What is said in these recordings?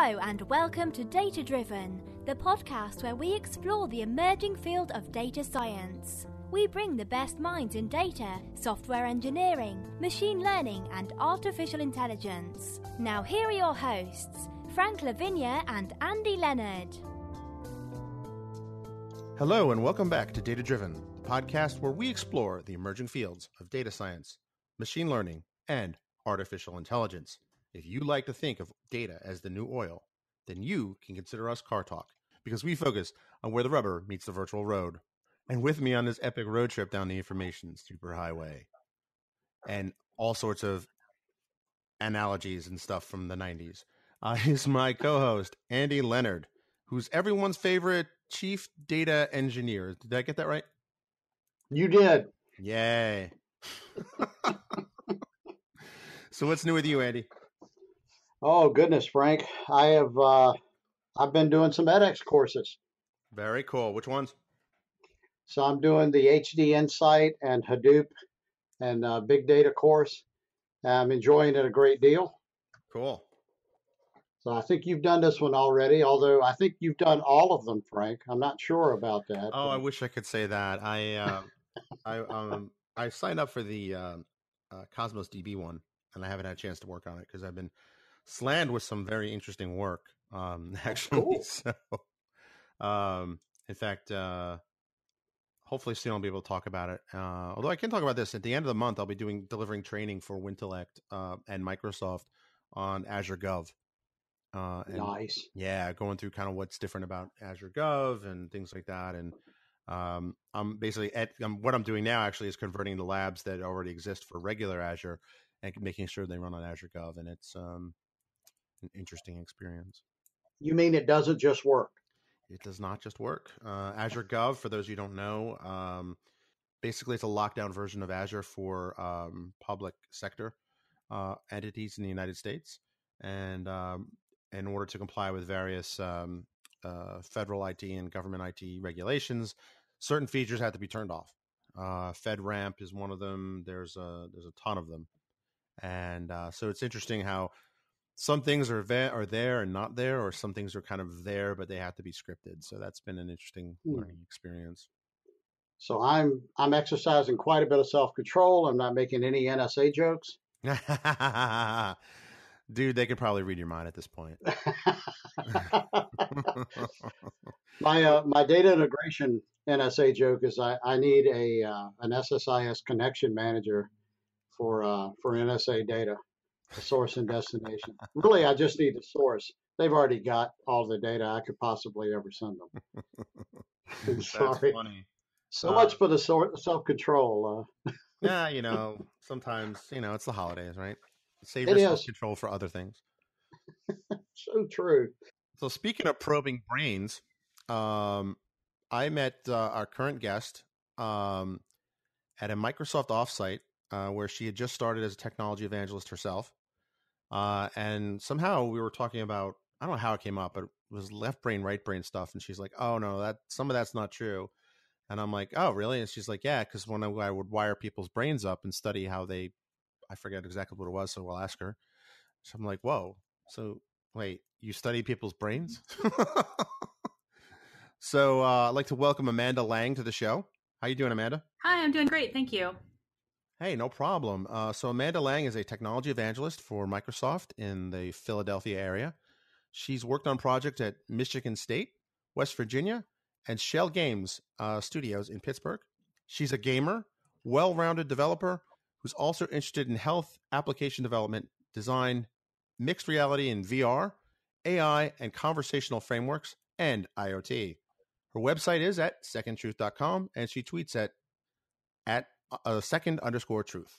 Hello and welcome to Data Driven, the podcast where we explore the emerging field of data science. We bring the best minds in data, software engineering, machine learning and artificial intelligence. Now here are your hosts, Frank Lavinia and Andy Leonard. Hello and welcome back to Data Driven, the podcast where we explore the emerging fields of data science, machine learning, and artificial intelligence. If you like to think of data as the new oil, then you can consider us Car Talk, because we focus on where the rubber meets the virtual road. And with me on this epic road trip down the information superhighway and all sorts of analogies and stuff from the 90s is my co-host, Andy Leonard, who's everyone's favorite chief data engineer. Did I get that right? You did. Yay. So what's new with you, Andy? Oh, goodness, Frank. I've been doing some edX courses. Very cool. Which ones? So I'm doing the HD Insight and Hadoop and Big Data course. I'm enjoying it a great deal. Cool. So I think you've done this one already, although I think you've done all of them, Frank. I'm not sure about that. Oh, I wish I could say that. I signed up for the Cosmos DB one, and I haven't had a chance to work on it because I've been slammed with some very interesting work. Actually, cool. So in fact, hopefully soon I'll be able to talk about it. Although I can talk about this at the end of the month, I'll be delivering training for Wintellect and Microsoft on Azure Gov. Nice. Yeah, going through kind of what's different about Azure Gov and things like that. And I'm basically what I'm doing now actually is converting the labs that already exist for regular Azure and making sure they run on Azure Gov. And it's an interesting experience. You mean it doesn't just work? It does not just work. Azure Gov, for those of you who don't know, basically it's a lockdown version of Azure for public sector entities in the United States. And in order to comply with various federal IT and government IT regulations, certain features have to be turned off. FedRAMP is one of them. There's a ton of them. And so it's interesting how some things are there and not there, or some things are kind of there, but they have to be scripted. So that's been an interesting learning experience. So I'm exercising quite a bit of self-control. I'm not making any NSA jokes. Dude, they could probably read your mind at this point. My data integration NSA joke is I need an SSIS connection manager for NSA data, the source and destination. Really, I just need the source. They've already got all the data I could possibly ever send them. That's funny. So much for the self-control. Yeah, sometimes, it's the holidays, right? Save It yourself is. control for other things. So true. So speaking of probing brains, I met our current guest at a Microsoft offsite where she had just started as a technology evangelist herself. And somehow we were talking about, I don't know how it came up, but it was left brain, right brain stuff. And she's like, oh, no, some of that's not true. And I'm like, oh, really? And she's like, yeah, because when I would wire people's brains up and study how I forget exactly what it was, so we'll ask her. So I'm like, whoa. So wait, you study people's brains? So I'd like to welcome Amanda Lange to the show. How you doing, Amanda? Hi, I'm doing great. Thank you. Hey, no problem. So Amanda Lange is a technology evangelist for Microsoft in the Philadelphia area. She's worked on projects at Michigan State, West Virginia, and Shell Games Studios in Pittsburgh. She's a gamer, well-rounded developer who's also interested in health application development, design, mixed reality and VR, AI, and conversational frameworks, and IoT. Her website is at secondtruth.com, and she tweets at second_truth.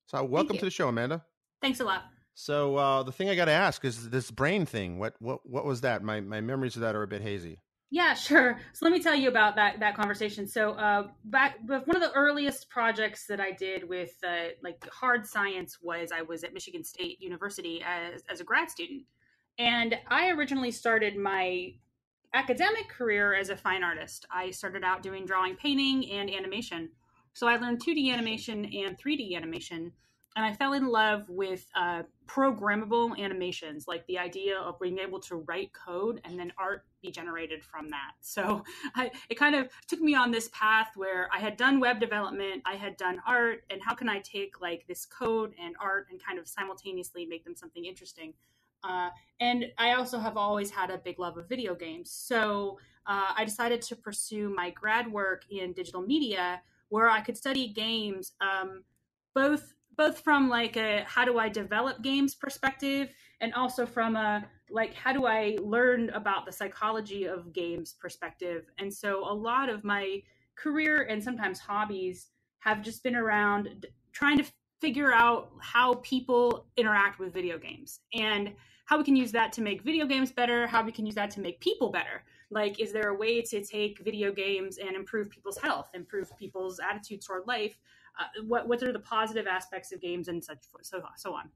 So welcome to the show, Amanda. Thanks a lot. So the thing I got to ask is this brain thing. What was that? My memories of that are a bit hazy. Yeah, sure. So let me tell you about that conversation. So back one of the earliest projects that I did with hard science was I was at Michigan State University as a grad student. And I originally started my academic career as a fine artist. I started out doing drawing, painting, and animation. So I learned 2D animation and 3D animation. and I fell in love with programmable animations, like the idea of being able to write code and then art be generated from that. So it kind of took me on this path where I had done web development, I had done art, and how can I take like this code and art and kind of simultaneously make them something interesting? And I also have always had a big love of video games. So I decided to pursue my grad work in digital media, where I could study games, both from like a how do I develop games perspective, and also from a like how do I learn about the psychology of games perspective. And so a lot of my career and sometimes hobbies have just been around trying to figure out how people interact with video games and how we can use that to make video games better, how we can use that to make people better. Like, is there a way to take video games and improve people's health, improve people's attitudes toward life? What are the positive aspects of games and so on.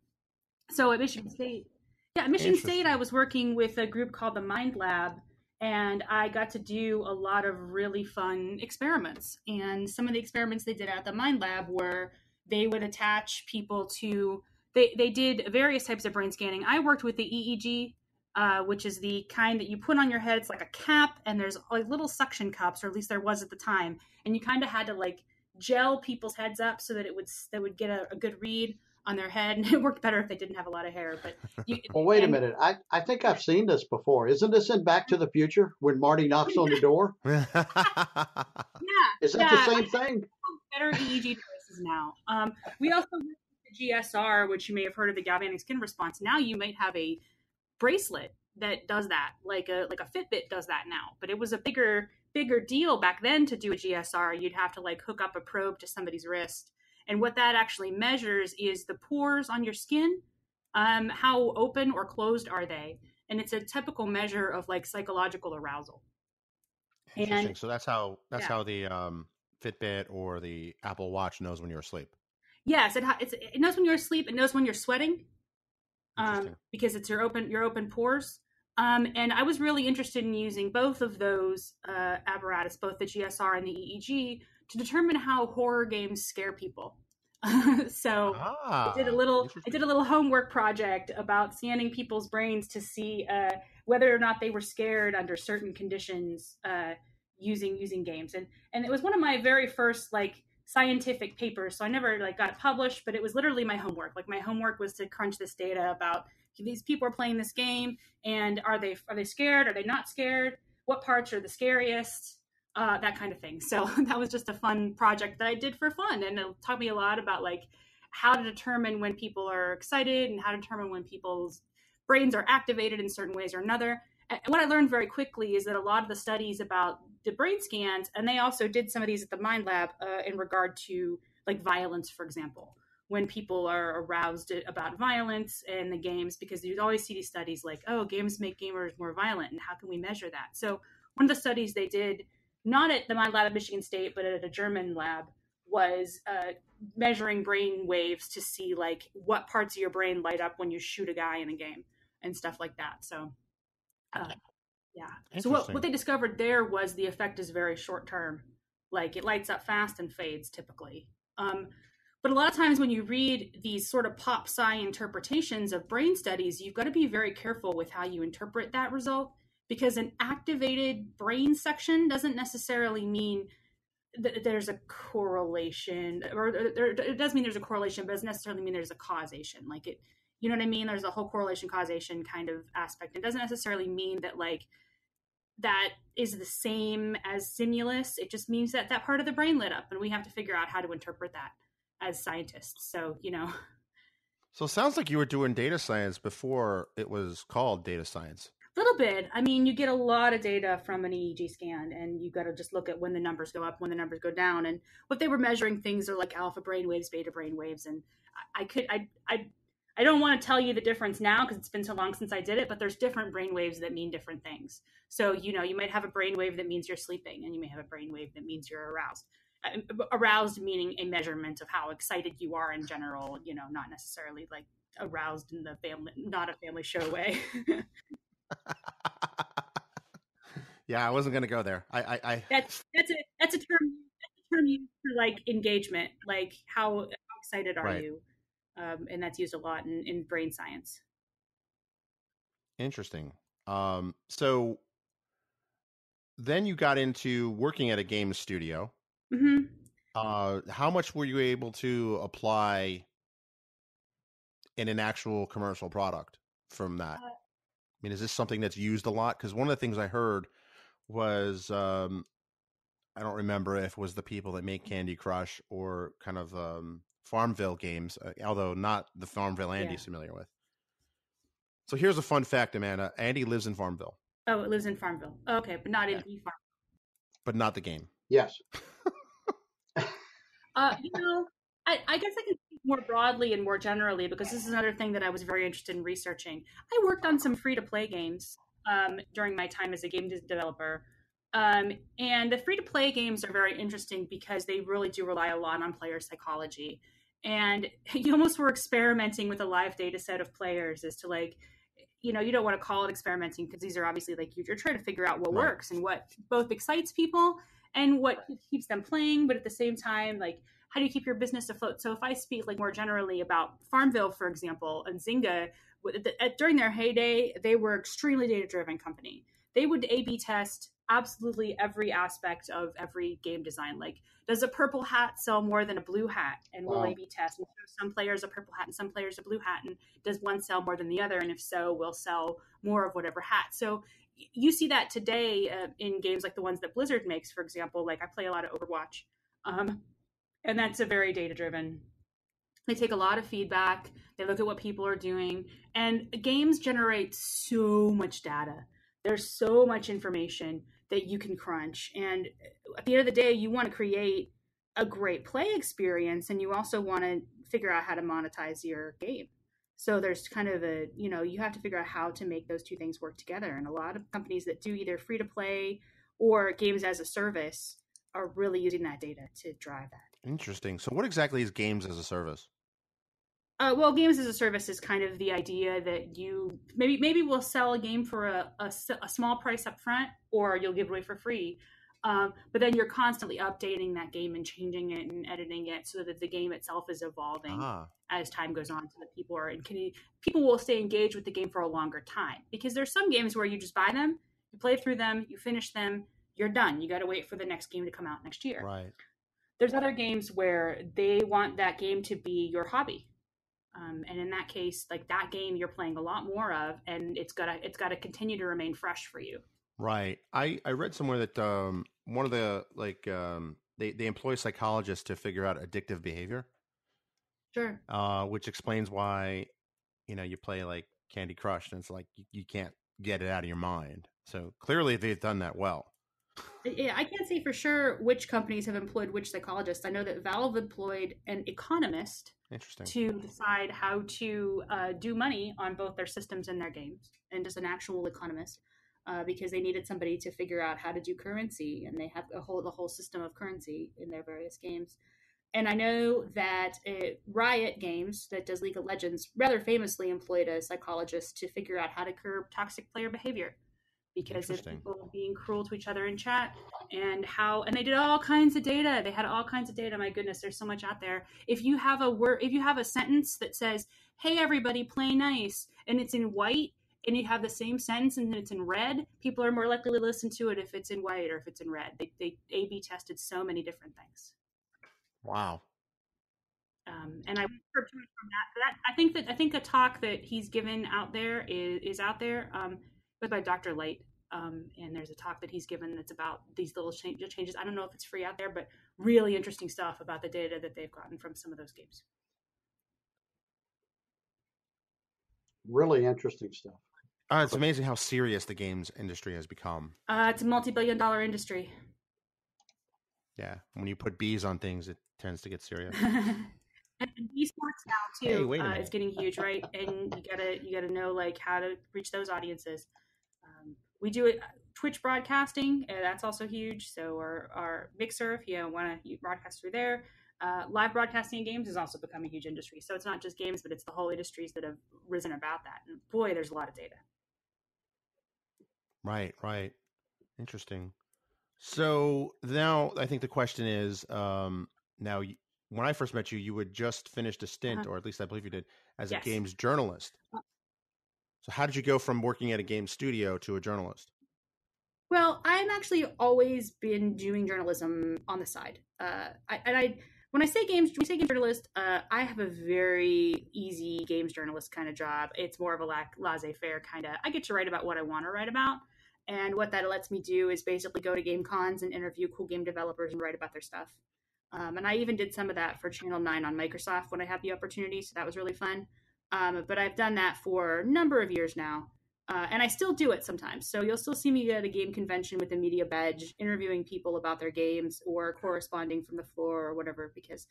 So at Michigan State, I was working with a group called the Mind Lab, and I got to do a lot of really fun experiments. And some of the experiments they did at the Mind Lab were they would attach people to, they did various types of brain scanning. I worked with the EEG, which is the kind that you put on your head. It's like a cap, and there's like little suction cups, or at least there was at the time. And you kind of had to like gel people's heads up so that they would get a good read on their head, and it worked better if they didn't have a lot of hair. But well, wait a minute. I think I've seen this before. Isn't this in Back to the Future when Marty knocks on the door? Yeah. Is that the same thing? Better EEG devices now. We also work with the GSR, which you may have heard of, the galvanic skin response. Now you might have a bracelet that does that, like a Fitbit does that now. But it was a bigger deal back then to do a GSR. You'd have to like hook up a probe to somebody's wrist. And what that actually measures is the pores on your skin. How open or closed are they? And it's a typical measure of like psychological arousal. Interesting. And, so that's how the Fitbit or the Apple Watch knows when you're asleep. Yes, it knows when you're asleep. It knows when you're sweating, because it's your open pores. And I was really interested in using both of those apparatus, both the GSR and the EEG, to determine how horror games scare people. So I did a little homework project about scanning people's brains to see whether or not they were scared under certain conditions using games. And it was one of my very first like scientific papers. So I never like got it published, but it was literally my homework. Like my homework was to crunch this data about these people are playing this game, and are they scared? Are they not scared? What parts are the scariest? That kind of thing. So that was just a fun project that I did for fun, and it taught me a lot about like how to determine when people are excited and how to determine when people's brains are activated in certain ways or another. And what I learned very quickly is that a lot of the studies about the brain scans, and they also did some of these at the Mind Lab in regard to like violence, for example, when people are aroused about violence in the games, because you always see these studies like, oh, games make gamers more violent, and how can we measure that? So one of the studies they did, not at the Mind Lab at Michigan State, but at a German lab, was measuring brain waves to see like what parts of your brain light up when you shoot a guy in a game and stuff like that. So, yeah. So what they discovered there was the effect is very short term. Like it lights up fast and fades typically. But a lot of times when you read these sort of pop sci interpretations of brain studies, you've got to be very careful with how you interpret that result, because an activated brain section doesn't necessarily mean that there's a correlation, or it does mean there's a correlation, but it doesn't necessarily mean there's a causation. Like it, you know what I mean? There's a whole correlation causation kind of aspect. It doesn't necessarily mean that like that is the same as stimulus. It just means that that part of the brain lit up, and we have to figure out how to interpret that as scientists. So, you know. So it sounds like you were doing data science before it was called data science. A little bit. I mean, you get a lot of data from an EEG scan, and you got to just look at when the numbers go up, when the numbers go down. And what they were measuring things are like alpha brainwaves, beta brainwaves. And I don't want to tell you the difference now because it's been so long since I did it, but there's different brainwaves that mean different things. So, you know, you might have a brainwave that means you're sleeping, and you may have a brainwave that means you're aroused. Aroused meaning a measurement of how excited you are in general, you know, not necessarily like aroused in the family, not a family show way. Yeah, I wasn't going to go there. That's a term used for like engagement, like how excited are you? and that's used a lot in brain science. Interesting. So then you got into working at a game studio. Mm-hmm. How much were you able to apply in an actual commercial product from that? I mean, is this something that's used a lot? Because one of the things I heard was, I don't remember if it was the people that make Candy Crush or kind of Farmville games, although not the Farmville Andy's familiar with. So here's a fun fact, Amanda. Andy lives in Farmville. Oh, it lives in Farmville. Oh, okay, but not in the farm. But not the game. Yes. I guess I can speak more broadly and more generally, because this is another thing that I was very interested in researching. I worked on some free-to-play games during my time as a game developer. And the free-to-play games are very interesting because they really do rely a lot on player psychology. And you almost were experimenting with a live data set of players as to, like, you don't want to call it experimenting, because these are obviously, like, you're trying to figure out what works and what both excites people and what keeps them playing. But at the same time, like, how do you keep your business afloat? So if I speak, like, more generally about Farmville, for example, and Zynga, during their heyday, they were an extremely data-driven company. They would A/B test absolutely every aspect of every game design. Like, does a purple hat sell more than a blue hat? And we'll A/B test. And show some players a purple hat and some players a blue hat. And does one sell more than the other? And if so, we'll sell more of whatever hat. So you see that today in games like the ones that Blizzard makes, for example. Like, I play a lot of Overwatch. And that's a very data-driven. They take a lot of feedback. They look at what people are doing. And games generate so much data. There's so much information that you can crunch. And at the end of the day, you want to create a great play experience, and you also want to figure out how to monetize your game. So there's kind of you have to figure out how to make those two things work together. And a lot of companies that do either free-to-play or games as a service are really using that data to drive that. Interesting. So what exactly is games as a service? Well, games as a service is kind of the idea that you maybe we'll sell a game for a small price up front, or you'll give it away for free. But then you're constantly updating that game and changing it and editing it so that the game itself is evolving as time goes on, so that people will stay engaged with the game for a longer time. Because there's some games where you just buy them, you play through them, you finish them, you're done. You got to wait for the next game to come out next year. Right. There's other games where they want that game to be your hobby. And in that case, like, that game you're playing a lot more of, and it's got to continue to remain fresh for you. Right. I read somewhere that one of the they employ psychologists to figure out addictive behavior. Sure. Which explains why you play like Candy Crush and it's like you can't get it out of your mind. So clearly they've done that well. Yeah, I can't say for sure which companies have employed which psychologists. I know that Valve employed an economist to decide how to do money on both their systems and their games, and just an actual economist, because they needed somebody to figure out how to do currency, and they have the whole system of currency in their various games. And I know that Riot Games, that does League of Legends, rather famously employed a psychologist to figure out how to curb toxic player behavior. Because of people being cruel to each other in chat, and they did all kinds of data. They had all kinds of data. My goodness, there's so much out there. If you have a sentence that says, "Hey everybody, play nice," and it's in white, and you have the same sentence and it's in red, people are more likely to listen to it if it's in white or if it's in red. They A/B tested so many different things. Wow. And I went from that. I think the talk that he's given out there is out there. But by Dr. Lyte. And there's a talk that he's given that's about these little changes. I don't know if it's free out there, but really interesting stuff about the data that they've gotten from some of those games. Really interesting stuff. It's amazing how serious the games industry has become. It's a multi-billion-dollar industry. Yeah, when you put bees on things, it tends to get serious. And esports now too is getting huge, right? And you gotta know, like, how to reach those audiences. We do it Twitch broadcasting, that's also huge. So our Mixer, if you want to broadcast through there, live broadcasting in games has also become a huge industry. So it's not just games, but it's the whole industries that have risen about that. And boy, there's a lot of data. Right. Interesting. So now I think the question is, now when I first met you, you had just finished a stint, or at least I believe you did, as a Yes. games journalist. So how did you go from working at a game studio to a journalist? Well, I've actually always been doing journalism on the side. When I say games journalist, I have a very easy games journalist kind of job. It's more of a laissez-faire kind of. I get to write about what I want to write about, and what that lets me do is basically go to game cons and interview cool game developers and write about their stuff. And I even did some of that for Channel 9 on Microsoft when I had the opportunity, so that was really fun. But I've done that for a number of years now. And I still do it sometimes. So you'll still see me at a game convention with a media badge, interviewing people about their games or corresponding from the floor or whatever, because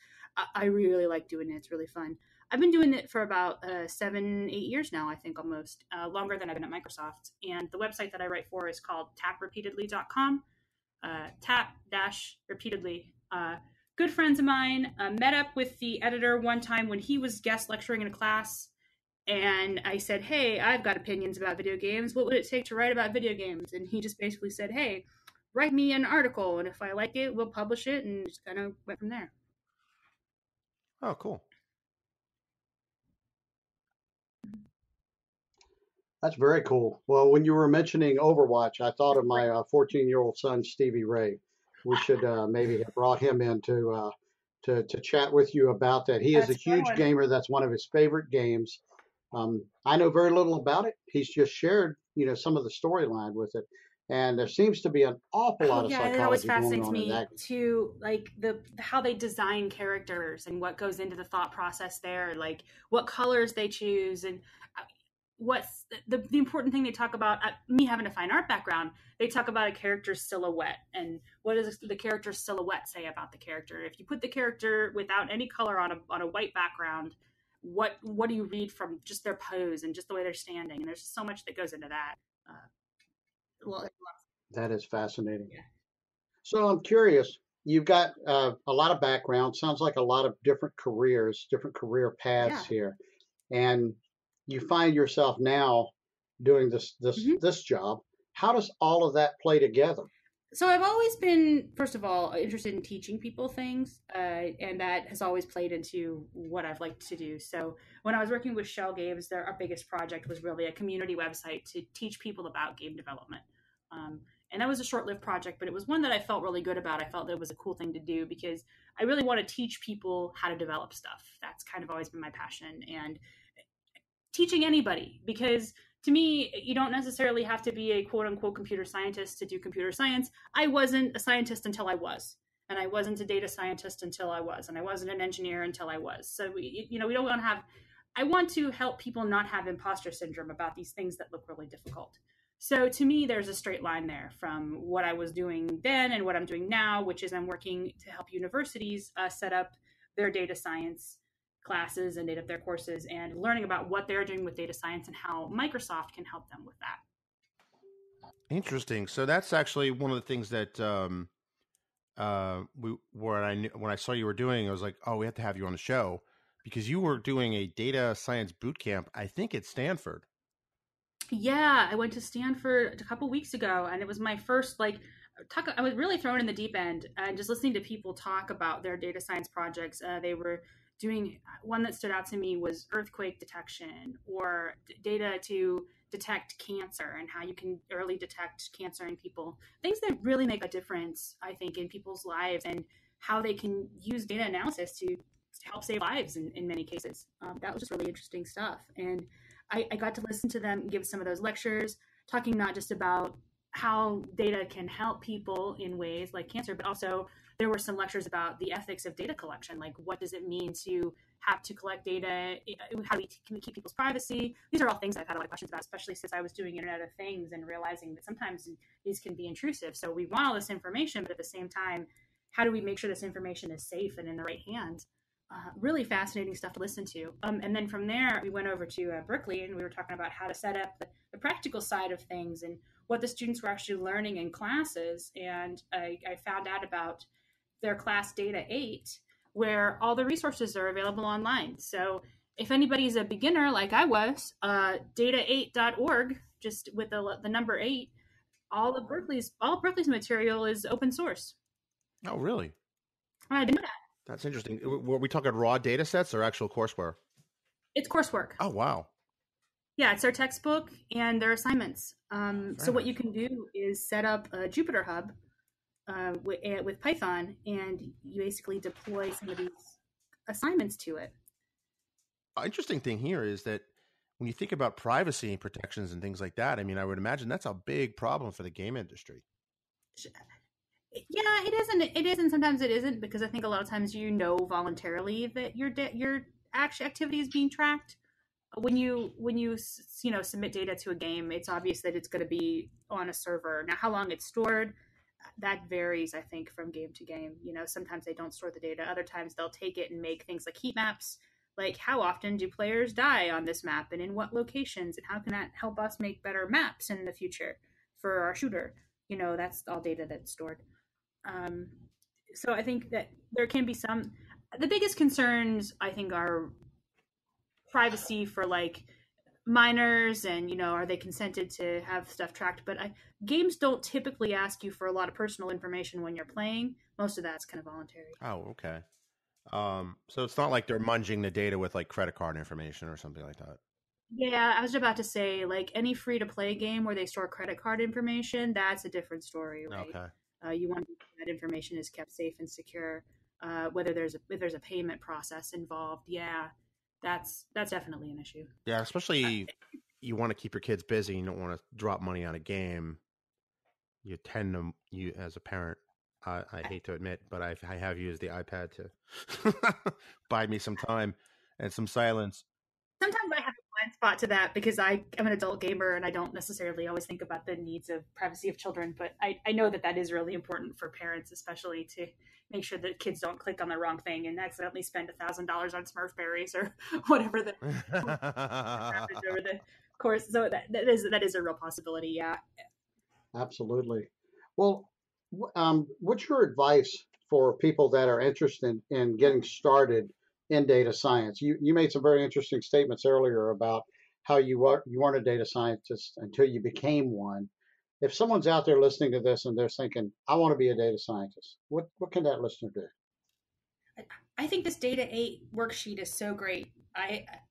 I really like doing it. It's really fun. I've been doing it for about 7-8 years now, I think, almost, longer than I've been at Microsoft. And the website that I write for is called taprepeatedly.com, tap-repeatedly. Good friends of mine met up with the editor one time when he was guest lecturing in a class. And I said, hey, I've got opinions about video games. What would it take to write about video games? And he just basically said, hey, write me an article. And if I like it, we'll publish it. And just kind of went from there. Oh, cool. That's very cool. Well, when you were mentioning Overwatch, I thought of my 14-year-old son, Stevie Ray. We should maybe have brought him in to chat with you about that. He is a huge gamer. That's one of his favorite games. I know very little about it. He's just shared, some of the storyline with it, and there seems to be an awful lot of psychology it always going fascinates on in me that. To like how they design characters and what goes into the thought process there, like what colors they choose and what's the important thing they talk about. Me having a fine art background, they talk about a character's silhouette and what does the character's silhouette say about the character. If you put the character without any color on a white background, what do you read from just their pose and just the way they're standing? And there's so much that goes into that. That is fascinating. Yeah. So I'm curious, you've got a lot of background, sounds like a lot of different careers, different career paths here. And you find yourself now doing this job. How does all of that play together? So I've always been, first of all, interested in teaching people things, and that has always played into what I've liked to do. So when I was working with Shell Games, our biggest project was really a community website to teach people about game development. And that was a short-lived project, but it was one that I felt really good about. I felt that it was a cool thing to do because I really want to teach people how to develop stuff. That's kind of always been my passion. And teaching anybody, because to me, you don't necessarily have to be a quote-unquote computer scientist to do computer science. I wasn't a scientist until I was, and I wasn't a data scientist until I was, and I wasn't an engineer until I was. So, we don't want to have, I want to help people not have imposter syndrome about these things that look really difficult. So to me, there's a straight line there from what I was doing then and what I'm doing now, which is I'm working to help universities set up their data science classes and data up their courses and learning about what they're doing with data science and how Microsoft can help them with that. Interesting. So that's actually one of the things that when I saw you were doing, I was like, oh, we have to have you on the show because you were doing a data science boot camp, I think at Stanford. Yeah, I went to Stanford a couple weeks ago, and it was my first I was really thrown in the deep end and just listening to people talk about their data science projects. They were doing one that stood out to me was earthquake detection or data to detect cancer and how you can early detect cancer in people. Things that really make a difference, I think, in people's lives and how they can use data analysis to help save lives in many cases. That was just really interesting stuff. And I got to listen to them give some of those lectures, talking not just about how data can help people in ways like cancer, but also there were some lectures about the ethics of data collection. Like, what does it mean to have to collect data? How can we keep people's privacy? These are all things I've had a lot of questions about, especially since I was doing Internet of Things and realizing that sometimes these can be intrusive. So we want all this information, but at the same time, how do we make sure this information is safe and in the right hands? Really fascinating stuff to listen to. And then from there, we went over to Berkeley and we were talking about how to set up the practical side of things and what the students were actually learning in classes. And I found out about their class Data 8, where all the resources are available online. So if anybody's a beginner like I was, data8.org, just with the number 8, all Berkeley's material is open source. Oh, really? I didn't know that. That's interesting. Were we talking raw data sets or actual courseware? It's coursework. Oh, wow. Yeah, it's their textbook and their assignments. So what nice. you can do is set up a Jupyter Hub with Python, and you basically deploy some of these assignments to it. Interesting thing here is that when you think about privacy protections and things like that, I mean, I would imagine that's a big problem for the game industry. Yeah, it isn't. It is, and sometimes it isn't, because I think a lot of times voluntarily that your actual activity is being tracked. When you submit data to a game, it's obvious that it's going to be on a server. Now, how long it's stored, that varies, I think, from game to game. Sometimes they don't store the data. Other times they'll take it and make things like heat maps. Like, how often do players die on this map, and in what locations, and how can that help us make better maps in the future for our shooter? That's all data that's stored. So I think that there can be the biggest concerns, I think, are privacy for like minors, and are they consented to have stuff tracked. But games don't typically ask you for a lot of personal information when you're playing. Most of that's kind of voluntary. Oh, okay. So it's not like they're munging the data with like credit card information or something like that. Yeah, I was about to say, like, any free-to-play game where they store credit card information, that's a different story, right? Okay. You want that information is kept safe and secure. Whether there's a payment process involved, yeah, that's definitely an issue. Yeah, especially you want to keep your kids busy. You don't want to drop money on a game. You as a parent, I hate to admit, but I have used the iPad to buy me some time and some silence. Sometimes I have a blind spot to that because I am an adult gamer and I don't necessarily always think about the needs of privacy of children. But I know that is really important for parents, especially to make sure that kids don't click on the wrong thing and accidentally spend $1,000 on Smurf berries or whatever the over the course. So that is a real possibility. Yeah. Absolutely. Well, what's your advice for people that are interested in getting started in data science? You made some very interesting statements earlier about how you weren't a data scientist until you became one. If someone's out there listening to this and they're thinking, I want to be a data scientist, what can that listener do? I think this Data 8 worksheet is so great.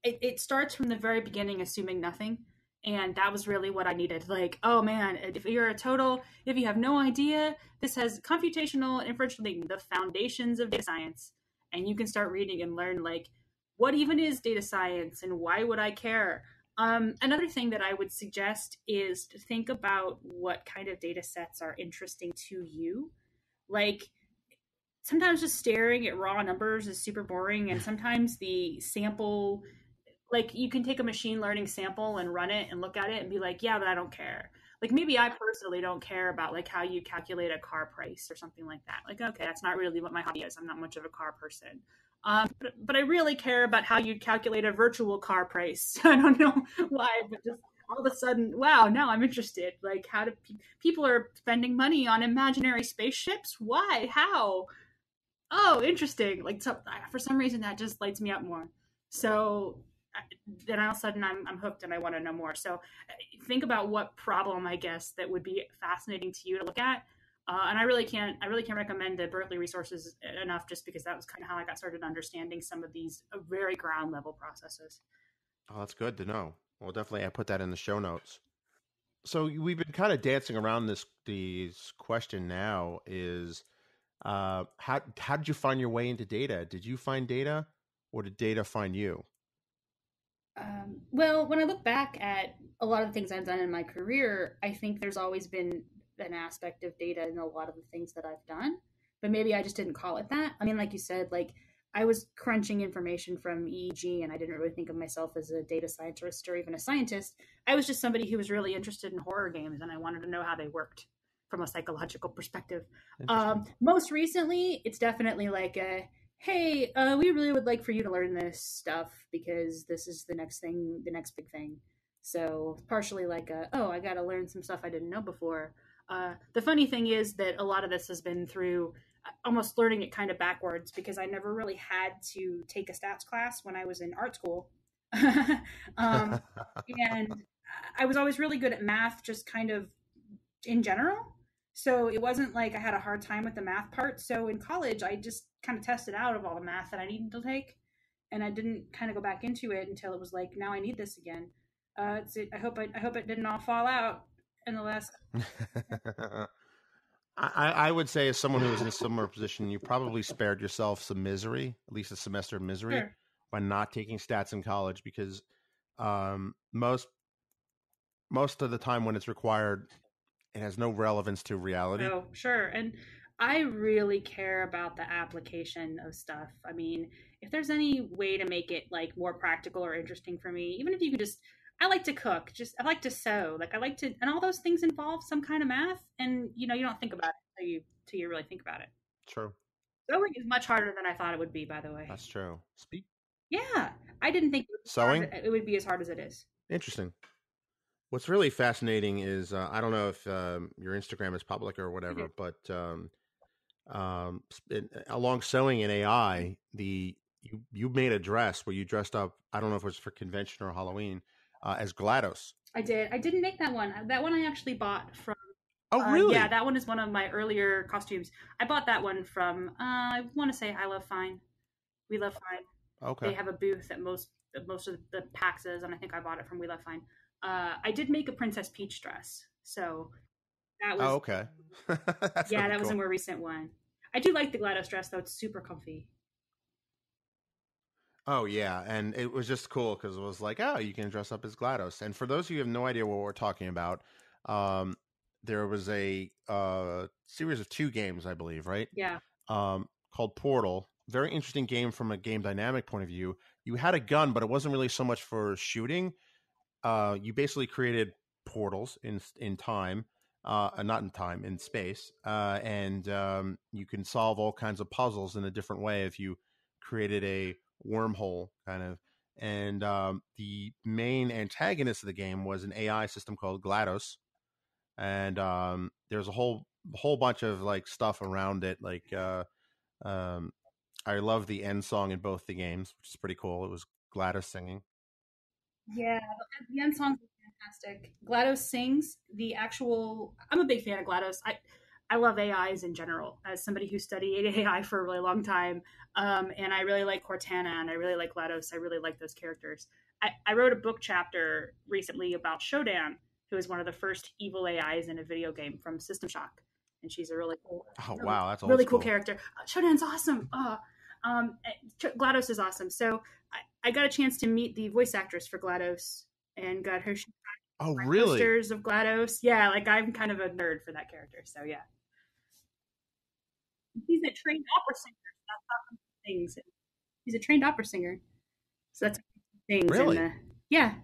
It starts from the very beginning, assuming nothing. And that was really what I needed. Like, oh man, if you have no idea, this has computational inferential, the foundations of data science. And you can start reading and learn, like, what even is data science and why would I care? Another thing that I would suggest is to think about what kind of data sets are interesting to you. Like, sometimes just staring at raw numbers is super boring. And sometimes the sample, like, you can take a machine learning sample and run it and look at it and be like, yeah, but I don't care. Like, maybe I personally don't care about like how you calculate a car price or something like that. Like, okay, that's not really what my hobby is. I'm not much of a car person. But I really care about how you calculate a virtual car price. I don't know why, but just all of a sudden, wow, now I'm interested. Like, how do people are spending money on imaginary spaceships? Why? How? Oh, interesting. Like, so, for some reason, that just lights me up more. So then all of a sudden I'm hooked and I want to know more. So think about what problem, I guess, that would be fascinating to you to look at. And I really can't recommend the Berkeley resources enough, just because that was kind of how I got started understanding some of these very ground level processes. Oh, that's good to know. Well, definitely I put that in the show notes. So we've been kind of dancing around this question now is, how did you find your way into data? Did you find data or did data find you? Well, when I look back at a lot of the things I've done in my career, I think there's always been an aspect of data in a lot of the things that I've done, but maybe I just didn't call it that. I mean, like you said, like, I was crunching information from EEG and I didn't really think of myself as a data scientist or even a scientist. I was just somebody who was really interested in horror games and I wanted to know how they worked from a psychological perspective. Most recently, it's definitely like hey, we really would like for you to learn this stuff because this is the next big thing. So partially like, I got to learn some stuff I didn't know before. The funny thing is that a lot of this has been through almost learning it kind of backwards, because I never really had to take a stats class when I was in art school. And I was always really good at math, just kind of in general. So it wasn't like I had a hard time with the math part. So in college, I just kind of tested out of all the math that I needed to take, and I didn't kind of go back into it until it was like, now I need this again. I hope it didn't all fall out in the last. I would say, as someone who was in a similar position, you probably spared yourself some misery, at least a semester of misery, Sure. by not taking stats in college, because most of the time when it's required, it has no relevance to reality. Oh, sure. And I really care about the application of stuff. I mean, if there's any way to make it like more practical or interesting for me, even if you could just, I like to cook, I like to sew, like I like to, and all those things involve some kind of math. And you don't think about it till you really think about it. True. Sewing is much harder than I thought it would be, by the way. That's true. Yeah, I didn't think it would be as hard as it is. Interesting. What's really fascinating is, I don't know if your Instagram is public or whatever, but along sewing and AI, you made a dress where you dressed up, I don't know if it was for convention or Halloween, as GLaDOS. I did. I didn't make that one. That one I actually bought from. Oh, really? Yeah, that one is one of my earlier costumes. I bought that one from, I want to say I Love Fine. We Love Fine. Okay. They have a booth at most of the PAXs, and I think I bought it from We Love Fine. I did make a Princess Peach dress, so that was. Oh, okay. That's yeah, really that was cool. a more recent one. I do like the GLaDOS dress, though. It's super comfy. Oh, yeah. And it was just cool because it was like, oh, you can dress up as GLaDOS. And for those of you who have no idea what we're talking about, there was a series of 2 games, I believe, right? Yeah. Called Portal. Very interesting game from a game dynamic point of view. You had a gun, but it wasn't really so much for shooting. You basically created portals in time, not in time, in space, and you can solve all kinds of puzzles in a different way if you created a wormhole kind of. And the main antagonist of the game was an AI system called GLaDOS, and there's a whole bunch of like stuff around it. Like I love the end song in both the games, which is pretty cool. It was GLaDOS singing. Yeah, the end songs are fantastic. GLaDOS sings I'm a big fan of GLaDOS. I love AIs in general as somebody who studied AI for a really long time. And I really like Cortana and I really like GLaDOS. I really like those characters. I wrote a book chapter recently about Shodan, who is one of the first evil AIs in a video game from System Shock. And she's a really cool, wow, that's really cool character. Shodan's awesome. GLaDOS is awesome. So I got a chance to meet the voice actress for GLaDOS and got her really? posters of GLaDOS. Yeah, like I'm kind of a nerd for that character. So yeah. He's a trained opera singer. Things. He's a trained opera singer. So that's things. Really? Yeah.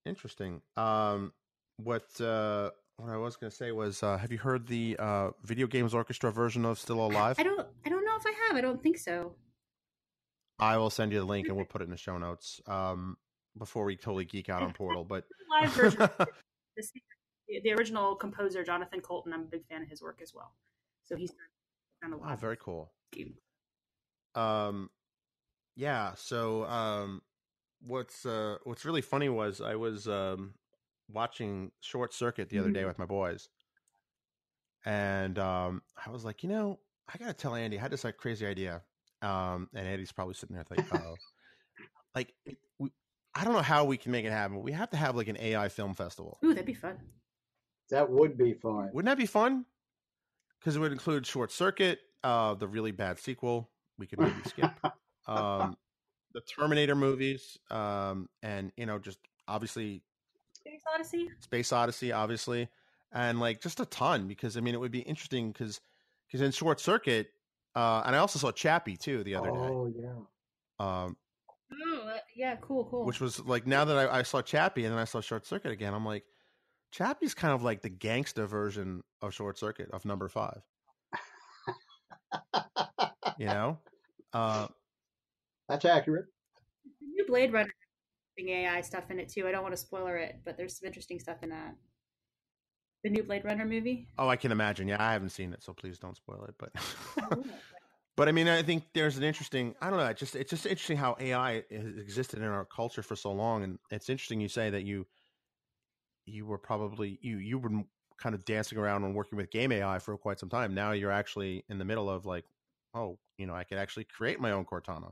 Interesting. What I was going to say was, have you heard the video games orchestra version of Still Alive? I don't know if I have. I don't think so. I will send you the link and we'll put it in the show notes before we totally geek out on Portal. But live version, the original composer Jonathan Colton, I'm a big fan of his work as well. So he's kind of live. Oh, very cool. Game. Yeah. So what's really funny was I was watching Short Circuit the other day with my boys, and I was like, I gotta tell Andy, I had this like crazy idea. And Andy's probably sitting there like, oh, like I don't know how we can make it happen. We have to have like an AI film festival. Ooh, that'd be fun. That would be fun. Wouldn't that be fun? Because it would include Short Circuit, the really bad sequel. We could maybe skip the Terminator movies, and just obviously Space Odyssey, obviously, and like just a ton. Because I mean, it would be interesting because in Short Circuit. And I also saw Chappie too the other day. Oh yeah. Yeah, cool. Which was like, now that I saw Chappie and then I saw Short Circuit again, I'm like, Chappie's kind of like the gangster version of Short Circuit of number 5. That's accurate. The new Blade Runner has AI stuff in it too. I don't want to spoiler it, but there's some interesting stuff in that. The new Blade Runner movie? Oh, I can imagine. Yeah, I haven't seen it, so please don't spoil it. But, but I mean, I think there's an interesting. I don't know. It's just interesting how AI has existed in our culture for so long, and it's interesting you say that you were probably you were kind of dancing around and working with game AI for quite some time. Now you're actually in the middle of like, oh, I could actually create my own Cortana.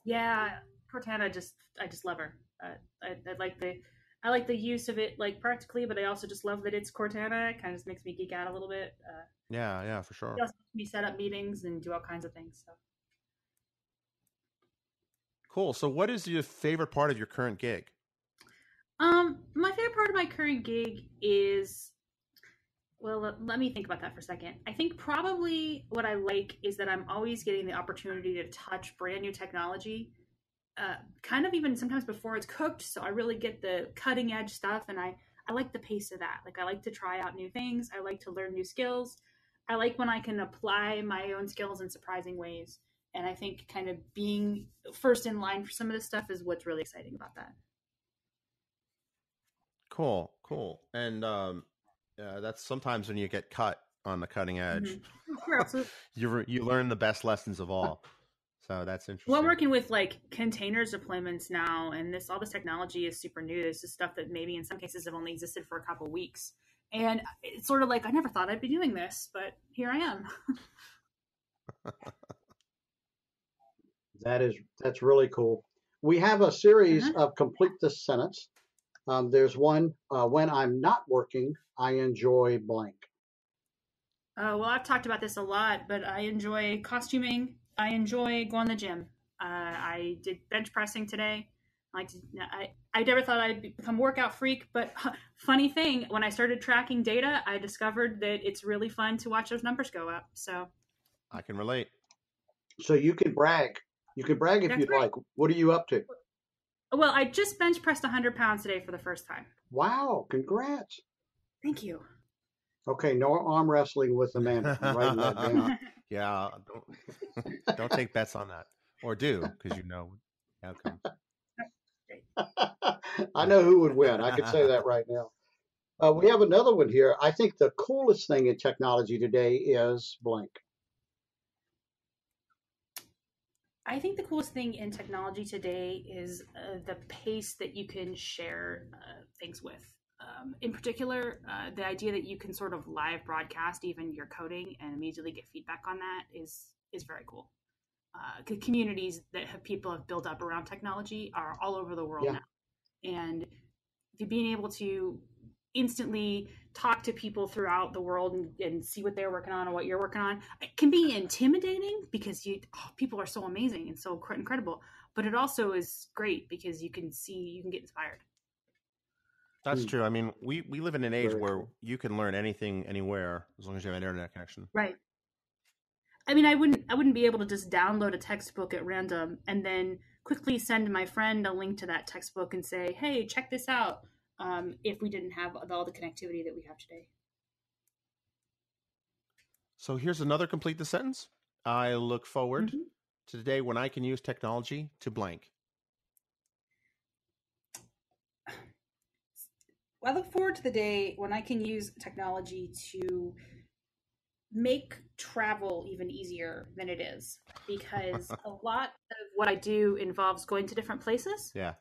Yeah, Cortana, I just love her. I like the use of it like practically, but I also just love that it's Cortana. It kind of just makes me geek out a little bit. Yeah, for sure. It also makes me set up meetings and do all kinds of things. So. Cool. So what is your favorite part of your current gig? My favorite part of my current gig is, well, let me think about that for a second. I think probably what I like is that I'm always getting the opportunity to touch brand new technology, kind of even sometimes before it's cooked. So I really get the cutting edge stuff, and I like the pace of that. Like, I like to try out new things. I like to learn new skills. I like when I can apply my own skills in surprising ways. And I think kind of being first in line for some of this stuff is what's really exciting about that. Cool. And that's sometimes when you get cut on the cutting edge. Mm-hmm. you learn the best lessons of all. So that's interesting. Well, I'm working with like containers deployments now, and all this technology is super new. This is stuff that maybe in some cases have only existed for a couple of weeks. And it's sort of like, I never thought I'd be doing this, but here I am. That's really cool. We have a series of Complete This Sentence. There's one, when I'm not working, I enjoy blank. Well, I've talked about this a lot, but I enjoy costuming. I enjoy going to the gym. I did bench pressing today. I never thought I'd become a workout freak, but funny thing, when I started tracking data, I discovered that it's really fun to watch those numbers go up. So I can relate. So you can brag. You can brag if you'd like. What are you up to? Well, I just bench pressed 100 pounds today for the first time. Wow, congrats. Thank you. Okay, no arm wrestling with Amanda. I'm writing that down. Yeah, don't take bets on that. Or do, because you know the outcome. I know who would win. I could say that right now. We have another one here. I think the coolest thing in technology today is blank. I think the coolest thing in technology today is the pace that you can share things with. In particular, the idea that you can sort of live broadcast even your coding and immediately get feedback on that is very cool. Communities that people have built up around technology are all over the world now. And being able to instantly talk to people throughout the world and see what they're working on or what you're working on, it can be intimidating because people are so amazing and so incredible. But it also is great because you can get inspired. That's true. I mean, we live in an age where you can learn anything anywhere as long as you have an internet connection. Right. I mean, I wouldn't be able to just download a textbook at random and then quickly send my friend a link to that textbook and say, hey, check this out, if we didn't have all the connectivity that we have today. So here's another complete the sentence. I look forward to the day when I can use technology to blank. I look forward to the day when I can use technology to make travel even easier than it is, because a lot of what I do involves going to different places. Yeah.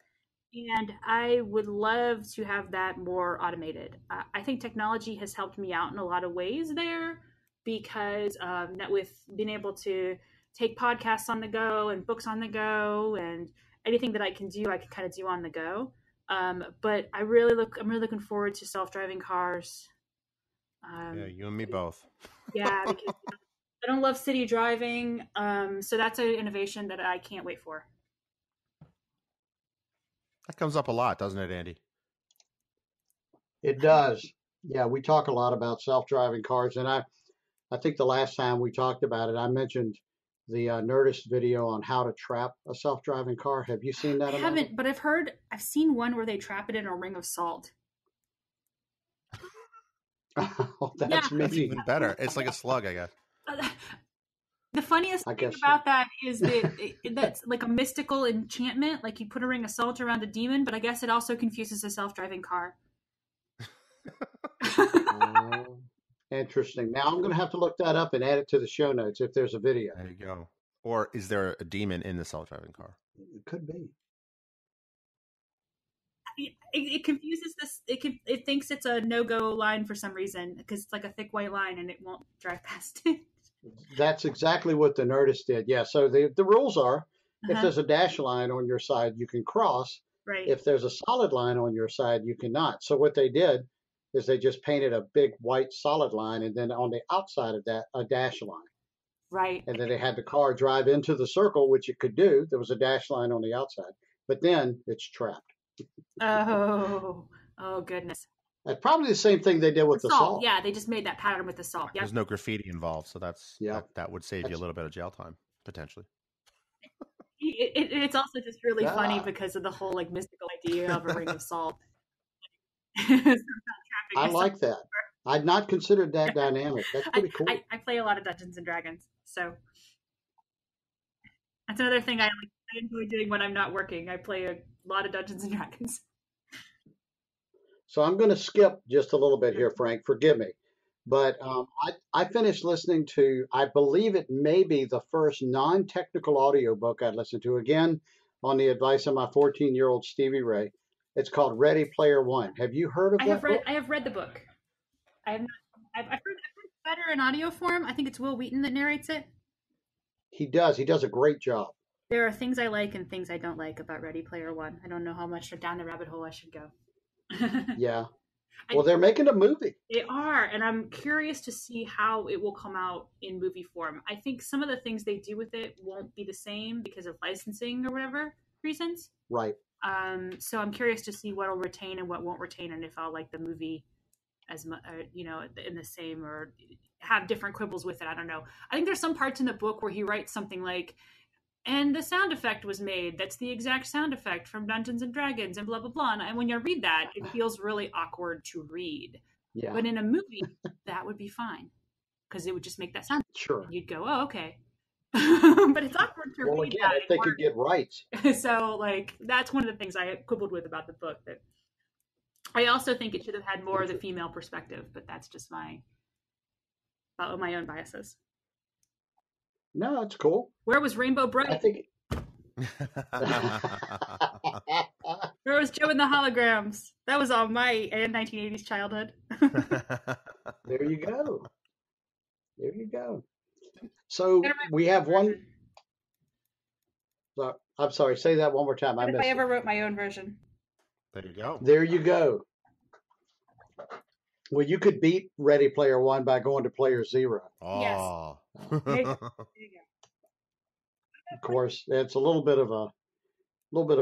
And I would love to have that more automated. I think technology has helped me out in a lot of ways there, because with being able to take podcasts on the go and books on the go and anything that I can kind of do on the go. But I'm really looking forward to self-driving cars. Yeah, you and me both. Yeah, because I don't love city driving. So that's an innovation that I can't wait for. That comes up a lot, doesn't it, Andy? It does. Yeah, we talk a lot about self-driving cars, and I think the last time we talked about it, I mentioned the Nerdist video on how to trap a self-driving car. Have you seen that? I haven't, but I've seen one where they trap it in a ring of salt. Oh, that's even better. It's like a slug, I guess. The funniest thing about that is that that's like a mystical enchantment. Like you put a ring of salt around a demon, but I guess it also confuses a self-driving car. Interesting. Now I'm going to have to look that up and add it to the show notes if there's a video. There you go. Or is there a demon in the self-driving car? It could be. it confuses this. It thinks it's a no-go line for some reason because it's like a thick white line and it won't drive past it. That's exactly what the Nerdist did. Yeah. So the rules are, if there's a dash line on your side, you can cross. Right. If there's a solid line on your side, you cannot. So what they did is they just painted a big white solid line, and then on the outside of that, a dash line. Right. And then they had the car drive into the circle, which it could do. There was a dash line on the outside, but then it's trapped. Oh goodness. That's probably the same thing they did with the salt. Yeah, they just made that pattern with the salt. Yep. There's no graffiti involved, so that would save you a little bit of jail time potentially. It's also just really funny because of the whole like mystical idea of a ring of salt. I like that. I'd not considered that dynamic. That's pretty cool. I play a lot of Dungeons and Dragons, so that's another thing I enjoy doing when I'm not working. I play a lot of Dungeons and Dragons. So I'm going to skip just a little bit here, Frank. Forgive me. But I finished listening to, I believe it may be the first non-technical audiobook I listened to, again, on the advice of my 14-year-old Stevie Ray. It's called Ready Player One. Have you heard of that book? I have read the book. I have not. I've heard it's better in audio form. I think it's Will Wheaton that narrates it. He does. He does a great job. There are things I like and things I don't like about Ready Player One. I don't know how much down the rabbit hole I should go. Yeah. Well, they're making a movie. They are, and I'm curious to see how it will come out in movie form. I think some of the things they do with it won't be the same because of licensing or whatever reasons. Right. So I'm curious to see what will retain and what won't retain, and if I'll like the movie as much, in the same, or have different quibbles with it. I don't know. I think there's some parts in the book where he writes something like, and the sound effect was made. That's the exact sound effect from Dungeons and Dragons and blah, blah, blah. And when you read that, it feels really awkward to read. Yeah. But in a movie, that would be fine because it would just make that sound. Sure. And you'd go, oh, okay. But it's awkward to read. Well, again, if they could get rights. So, that's one of the things I quibbled with about the book. That I also think it should have had more of the female perspective, but that's just my own biases. No, it's cool. Where was Rainbow Bright? I think. Where was Joe and the Holograms? That was all my 1980s childhood. There you go. There you go. So we have one. I'm sorry. Say that one more time. What if I ever wrote my own version? There you go. There you go. Well, you could beat Ready Player One by going to Player Zero. Oh. Yes. There you go. Of course, it's a little bit of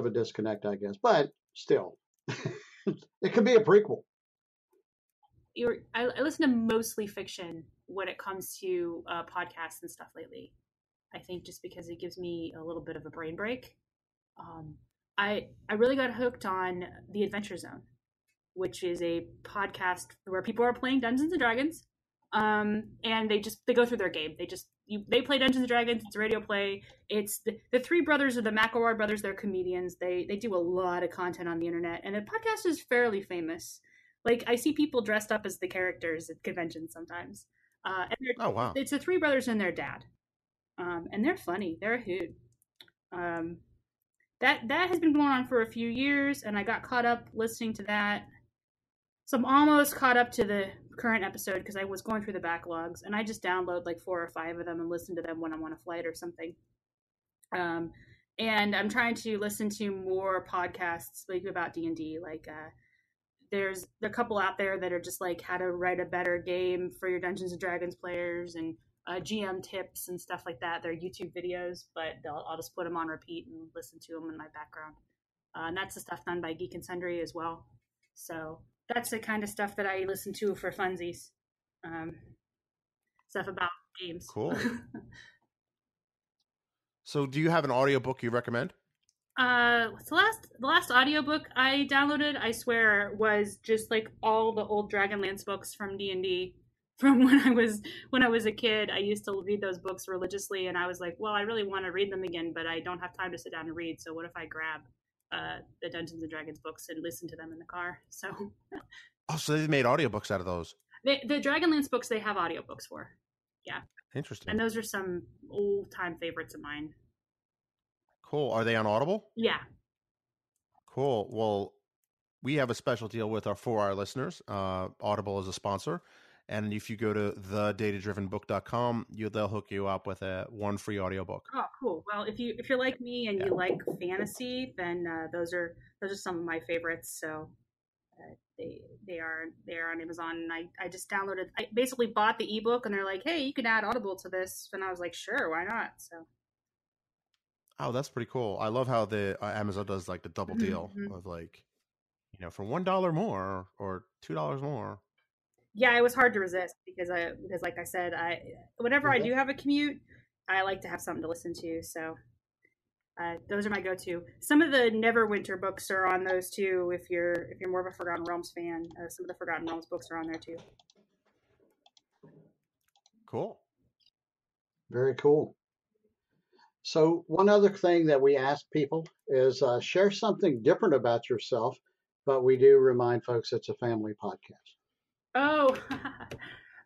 a disconnect, I guess, but still, it could be a prequel. I listen to mostly fiction when it comes to podcasts and stuff lately. I think just because it gives me a little bit of a brain break. I really got hooked on The Adventure Zone, which is a podcast where people are playing Dungeons and Dragons, and they go through their game. They play Dungeons and Dragons. It's a radio play. It's the three brothers are the McElroy brothers. They're comedians. They do a lot of content on the internet, and the podcast is fairly famous. Like, I see people dressed up as the characters at conventions sometimes. Oh, wow. It's the three brothers and their dad, and they're funny. They're a hoot. That has been going on for a few years, and I got caught up listening to that. So I'm almost caught up to the current episode because I was going through the backlogs, and I just download 4 or 5 of them and listen to them when I'm on a flight or something. And I'm trying to listen to more podcasts about D&D. There's a couple out there that are just how to write a better game for your Dungeons and Dragons players, and GM tips and stuff like that. They're YouTube videos, but I'll just put them on repeat and listen to them in my background. And that's the stuff done by Geek and Sundry as well. So that's the kind of stuff that I listen to for funsies. Stuff about games. Cool. So do you have an audiobook you recommend? The last audiobook I downloaded, I swear, was just all the old Dragonlance books from D&D from when I was a kid. I used to read those books religiously, and I was like, well, I really want to read them again, but I don't have time to sit down and read. So what if I grab the Dungeons and Dragons books and listen to them in the car? So so they made audiobooks out of those. The Dragonlance books, they have audiobooks for. Yeah. Interesting. And those are some old time favorites of mine. Cool. Are they on Audible? Yeah. Cool. Well, we have a special deal for our listeners. Audible is a sponsor. And if you go to thedatadrivenbook.com, they'll hook you up with one free audiobook. Oh, cool. Well, if you're like me and you like fantasy, then those are some of my favorites. So they are on Amazon, and I just downloaded. I basically bought the ebook, and they're like, "Hey, you can add Audible to this," and I was like, "Sure, why not?" So. Oh, that's pretty cool. I love how the Amazon does like the double deal of like, for $1 more or $2 more. Yeah, it was hard to resist because like I said, whenever I do have a commute, I like to have something to listen to. So those are my go-to. Some of the Neverwinter books are on those too. If you're more of a Forgotten Realms fan, some of the Forgotten Realms books are on there too. Cool. Very cool. So one other thing that we ask people is share something different about yourself, but we do remind folks it's a family podcast. Oh,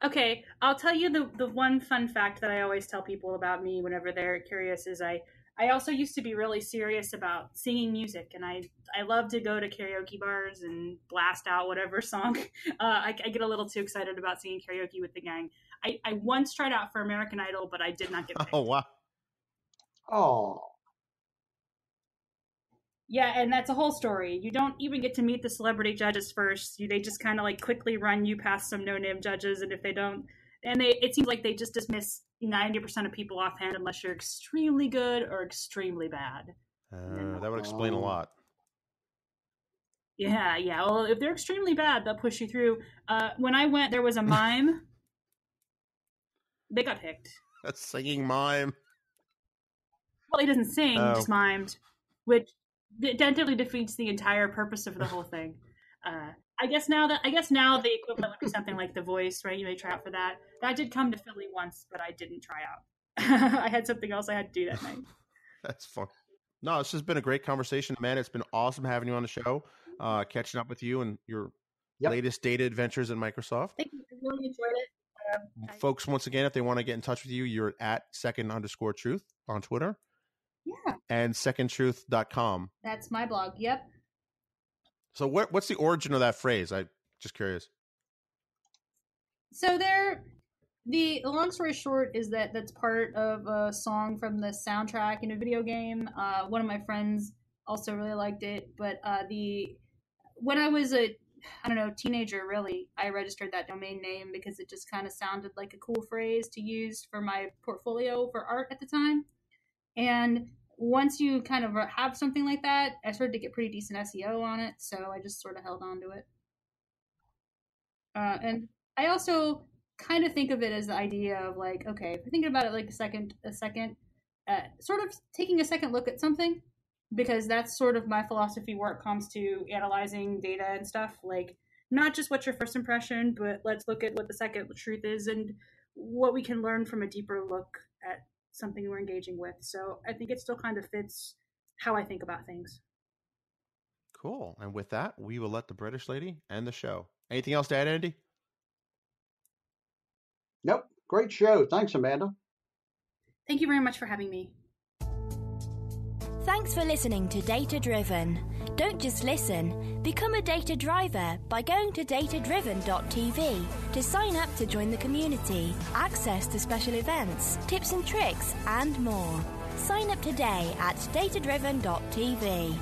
okay. I'll tell you the one fun fact that I always tell people about me whenever they're curious is I also used to be really serious about singing music, and I love to go to karaoke bars and blast out whatever song. I get a little too excited about singing karaoke with the gang. I once tried out for American Idol, but I did not get picked. Oh, wow. Oh. Yeah, and that's a whole story. You don't even get to meet the celebrity judges first. They just kind of like quickly run you past some no-name judges, and if they don't, it seems like they just dismiss 90% of people offhand unless you're extremely good or extremely bad. That would explain a lot. Yeah. Well, if they're extremely bad, they'll push you through. When I went, there was a mime. They got picked. That's singing mime. Well, he doesn't sing; he just mimed, which tentatively defeats the entire purpose of the whole thing. I guess now the equivalent would be something like The Voice, right? You may try out for that. That did come to Philly once, but I didn't try out. I had something else I had to do that night. That's fun. No, it's just been a great conversation, Amanda. It's been awesome having you on the show, catching up with you and your latest data adventures at Microsoft. Thank you. I really enjoyed it. Folks, once again, if they want to get in touch with you, you're at @second_truth on Twitter. Yeah. And secondtruth.com. That's my blog. Yep. So what's the origin of that phrase? I'm just curious. So the long story short is that's part of a song from the soundtrack in a video game. One of my friends also really liked it, but when I was a teenager, really, I registered that domain name because it just kind of sounded like a cool phrase to use for my portfolio for art at the time. And once you kind of have something like that, I started to get pretty decent SEO on it, so I just sort of held on to it. And I also kind of think of it as the idea of like, okay, if you're thinking about it like a second, sort of taking a second look at something, because that's sort of my philosophy where it comes to analyzing data and stuff. Like, not just what's your first impression, but let's look at what the second truth is and what we can learn from a deeper look at something we're engaging with. So I think it still kind of fits how I think about things. Cool. And with that, we will let the British lady end the show. Anything else to add, Andy? Nope. Great show. Thanks, Amanda. Thank you very much for having me. Thanks for listening to Data Driven. Don't just listen, become a data driver by going to datadriven.tv to sign up to join the community, access to special events, tips and tricks, and more. Sign up today at datadriven.tv.